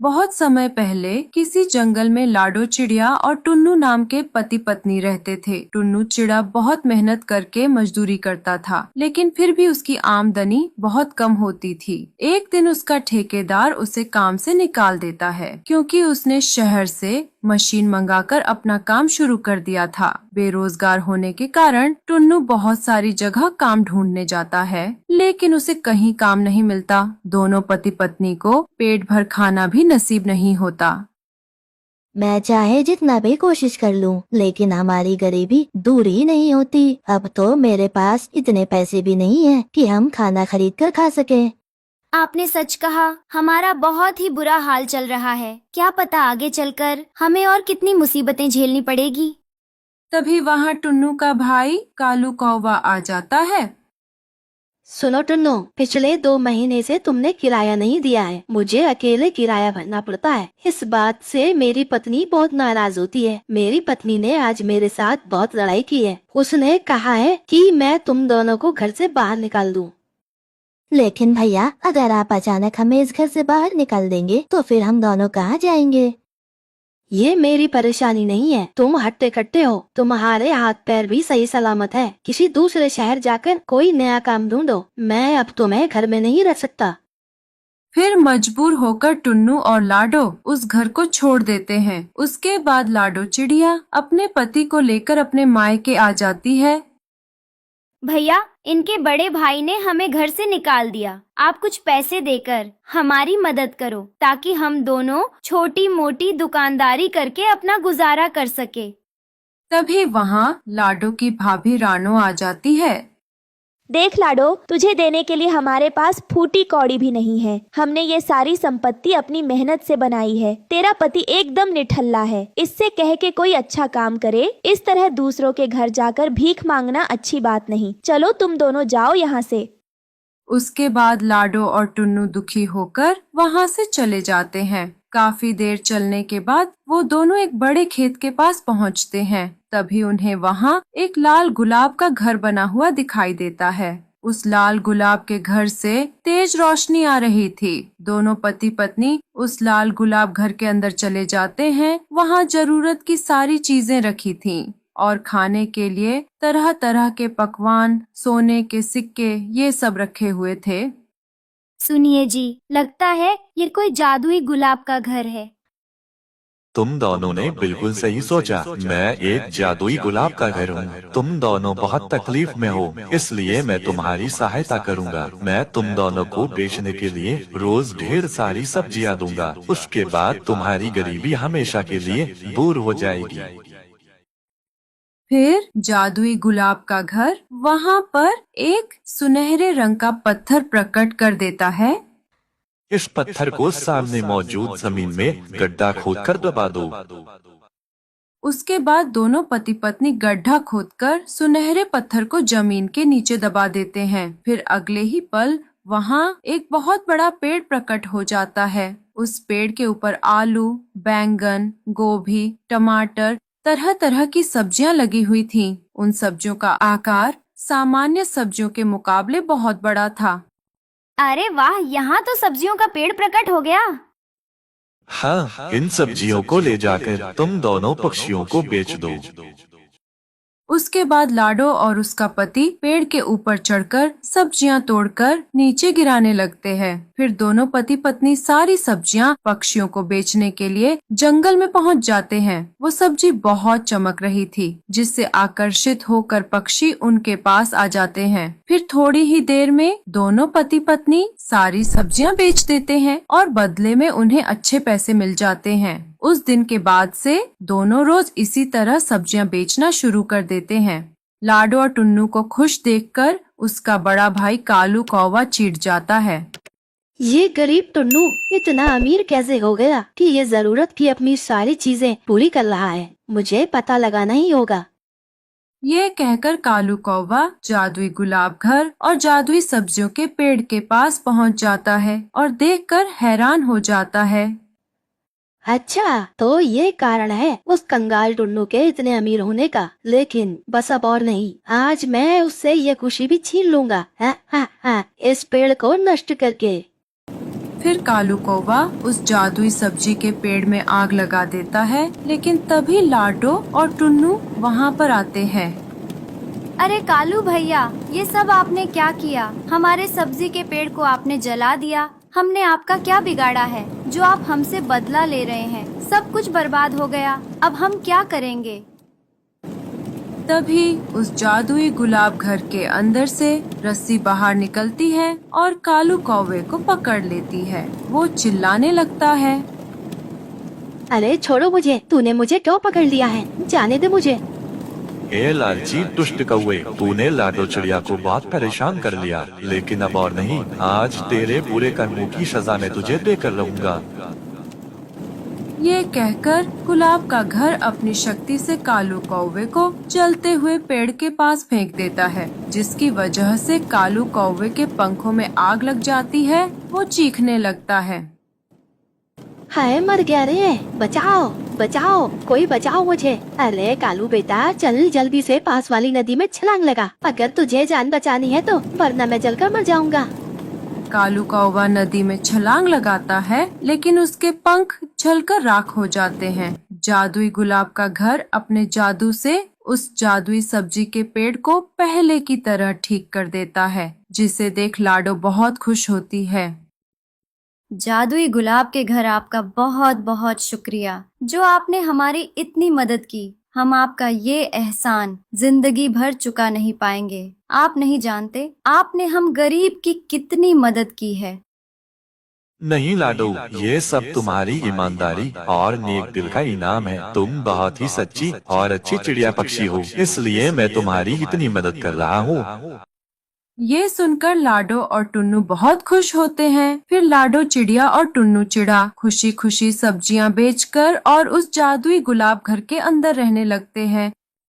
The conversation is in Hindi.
बहुत समय पहले किसी जंगल में लाडो चिड़िया और टुन्नू नाम के पति पत्नी रहते थे। टुन्नू चिड़ा बहुत मेहनत करके मजदूरी करता था, लेकिन फिर भी उसकी आमदनी बहुत कम होती थी। एक दिन उसका ठेकेदार उसे काम से निकाल देता है, क्योंकि उसने शहर से मशीन मंगाकर अपना काम शुरू कर दिया था। बेरोजगार होने के कारण टुन्नू बहुत सारी जगह काम ढूंढने जाता है, लेकिन उसे कहीं काम नहीं मिलता। दोनों पति पत्नी को पेट भर खाना भी नसीब नहीं होता। मैं चाहे जितना भी कोशिश कर लूं, लेकिन हमारी गरीबी दूर ही नहीं होती। अब तो मेरे पास इतने पैसे भी नहीं है कि हम खाना खरीद कर खा सकें। आपने सच कहा, हमारा बहुत ही बुरा हाल चल रहा है। क्या पता आगे चलकर हमें और कितनी मुसीबतें झेलनी पड़ेगी। तभी वहाँ टुन्नू का भाई कालू कौवा आ जाता है। सुनो टुन्नू, पिछले 2 महीने से तुमने किराया नहीं दिया है। मुझे अकेले किराया भरना पड़ता है। इस बात से मेरी पत्नी बहुत नाराज होती है। मेरी पत्नी ने आज मेरे साथ बहुत लड़ाई की है। उसने कहा है कि मैं तुम दोनों को घर से बाहर निकाल दूं। लेकिन भैया, अगर आप अचानक हमें इस घर से बाहर निकाल देंगे तो फिर हम दोनों कहाँ जाएंगे? ये मेरी परेशानी नहीं है। तुम हट्टे कट्टे हो, तुम्हारे हाथ पैर भी सही सलामत है। किसी दूसरे शहर जाकर कोई नया काम ढूंढो। मैं अब तुम्हें घर में नहीं रख सकता। फिर मजबूर होकर टुन्नू और लाडो उस घर को छोड़ देते हैं। उसके बाद लाडो चिड़िया अपने पति को लेकर अपने मायके आ जाती है। भैया, इनके बड़े भाई ने हमें घर से निकाल दिया। आप कुछ पैसे देकर हमारी मदद करो, ताकि हम दोनों छोटी मोटी दुकानदारी करके अपना गुजारा कर सके। तभी वहाँ लाडो की भाभी रानो आ जाती है। देख लाडो, तुझे देने के लिए हमारे पास फूटी कौड़ी भी नहीं है। हमने ये सारी संपत्ति अपनी मेहनत से बनाई है। तेरा पति एकदम निठल्ला है। इससे कह के कोई अच्छा काम करे। इस तरह दूसरों के घर जाकर भीख मांगना अच्छी बात नहीं। चलो तुम दोनों जाओ यहाँ से। उसके बाद लाडो और टुन्नू दुखी होकर वहाँ से चले जाते हैं। काफी देर चलने के बाद वो दोनों एक बड़े खेत के पास पहुँचते हैं। तभी उन्हें वहाँ एक लाल गुलाब का घर बना हुआ दिखाई देता है। उस लाल गुलाब के घर से तेज रोशनी आ रही थी। दोनों पति पत्नी उस लाल गुलाब घर के अंदर चले जाते हैं। वहाँ जरूरत की सारी चीजें रखी थीं और खाने के लिए तरह तरह के पकवान, सोने के सिक्के, ये सब रखे हुए थे। सुनिए जी, लगता है ये कोई जादुई गुलाब का घर है। तुम दोनों ने बिल्कुल सही सोचा। मैं एक जादुई गुलाब का घर हूँ। तुम दोनों बहुत तकलीफ में हो, इसलिए मैं तुम्हारी सहायता करूँगा। मैं तुम दोनों को बेचने के लिए रोज ढेर सारी सब्जियाँ दूंगा। उसके बाद तुम्हारी गरीबी हमेशा के लिए दूर हो जाएगी। फिर जादुई गुलाब का घर वहाँ पर एक सुनहरे रंग का पत्थर प्रकट कर देता है। इस पत्थर को सामने मौजूद जमीन में गड्ढा खोदकर दबा दो। उसके बाद दोनों पति पत्नी गड्ढा खोदकर सुनहरे पत्थर को जमीन के नीचे दबा देते हैं। फिर अगले ही पल वहाँ एक बहुत बड़ा पेड़ प्रकट हो जाता है। उस पेड़ के ऊपर आलू, बैंगन, गोभी, टमाटर, तरह तरह की सब्जियां लगी हुई थीं। उन सब्जियों का आकार सामान्य सब्जियों के मुकाबले बहुत बड़ा था। अरे वाह, यहाँ तो सब्जियों का पेड़ प्रकट हो गया। हाँ, इन सब्जियों को ले जाकर तुम दोनों पक्षियों को बेच दो। उसके बाद लाडो और उसका पति पेड़ के ऊपर चढ़कर सब्जियां तोड़कर नीचे गिराने लगते हैं। फिर दोनों पति पत्नी सारी सब्जियां पक्षियों को बेचने के लिए जंगल में पहुंच जाते हैं। वो सब्जी बहुत चमक रही थी, जिससे आकर्षित होकर पक्षी उनके पास आ जाते हैं। फिर थोड़ी ही देर में दोनों पति पत्नी सारी सब्जियां बेच देते हैं और बदले में उन्हें अच्छे पैसे मिल जाते हैं। उस दिन के बाद से दोनों रोज इसी तरह सब्जियां बेचना शुरू कर देते हैं। लाडो और टुन्नू को खुश देखकर उसका बड़ा भाई कालू कौवा चिढ़ जाता है। ये गरीब टुन्नू इतना अमीर कैसे हो गया कि ये जरूरत की अपनी सारी चीजें पूरी कर रहा है। मुझे पता लगाना ही होगा। ये कहकर कालू कौवा जादुई गुलाब घर और जादुई सब्जियों के पेड़ के पास पहुंच जाता है और देखकर हैरान हो जाता है। अच्छा, तो ये कारण है उस कंगाल टुन्नू के इतने अमीर होने का। लेकिन बस अब और नहीं, आज मैं उससे ये खुशी भी छीन लूंगा। इस पेड़ को नष्ट करके। फिर कालू कौवा उस जादुई सब्जी के पेड़ में आग लगा देता है, लेकिन तभी लाडो और टुन्नू वहाँ पर आते हैं। अरे कालू भैया, ये सब आपने क्या किया? हमारे सब्जी के पेड़ को आपने जला दिया। हमने आपका क्या बिगाड़ा है जो आप हमसे बदला ले रहे हैं? सब कुछ बर्बाद हो गया। अब हम क्या करेंगे? तभी उस जादुई गुलाब घर के अंदर से रस्सी बाहर निकलती है और कालू कौवे को पकड़ लेती है। वो चिल्लाने लगता है, अरे छोड़ो मुझे, तूने मुझे क्यों पकड़ लिया है? जाने दे मुझे। ए लालची दुष्ट कौवे, तूने लाडो चिड़िया को बहुत परेशान कर लिया, लेकिन अब और नहीं। आज तेरे बुरे कर्मों की सजा मैं तुझे देकर रहूंगा। ये कहकर गुलाब का घर अपनी शक्ति से कालू कौवे को जलते हुए पेड़ के पास फेंक देता है, जिसकी वजह से कालू कौवे के पंखों में आग लग जाती है। वो चीखने लगता है, हाय मर गया रे, बचाओ बचाओ, कोई बचाओ मुझे। अरे कालू बेटा, चल जल्दी से पास वाली नदी में छलांग लगा, अगर तुझे जान बचानी है तो, वरना मैं जलकर मर जाऊंगा। कालू कौवा नदी में छलांग लगाता है, लेकिन उसके पंख जलकर राख हो जाते हैं। जादुई गुलाब का घर अपने जादू से उस जादुई सब्जी के पेड़ को पहले की तरह ठीक कर देता है, जिसे देख लाडो बहुत खुश होती है। जादुई गुलाब के घर, आपका बहुत बहुत शुक्रिया जो आपने हमारी इतनी मदद की। हम आपका ये एहसान जिंदगी भर चुका नहीं पाएंगे। आप नहीं जानते आपने हम गरीब की कितनी मदद की है। नहीं लाडो, ये सब तुम्हारी ईमानदारी और नेक दिल का इनाम है। तुम बहुत ही सच्ची और अच्छी चिड़िया पक्षी हो, इसलिए मैं तुम्हारी इतनी मदद कर रहा हूँ। ये सुनकर लाडो और टुन्नू बहुत खुश होते हैं। फिर लाडो चिड़िया और टुन्नू चिड़ा खुशी खुशी सब्जियां बेचकर और उस जादुई गुलाब घर के अंदर रहने लगते हैं।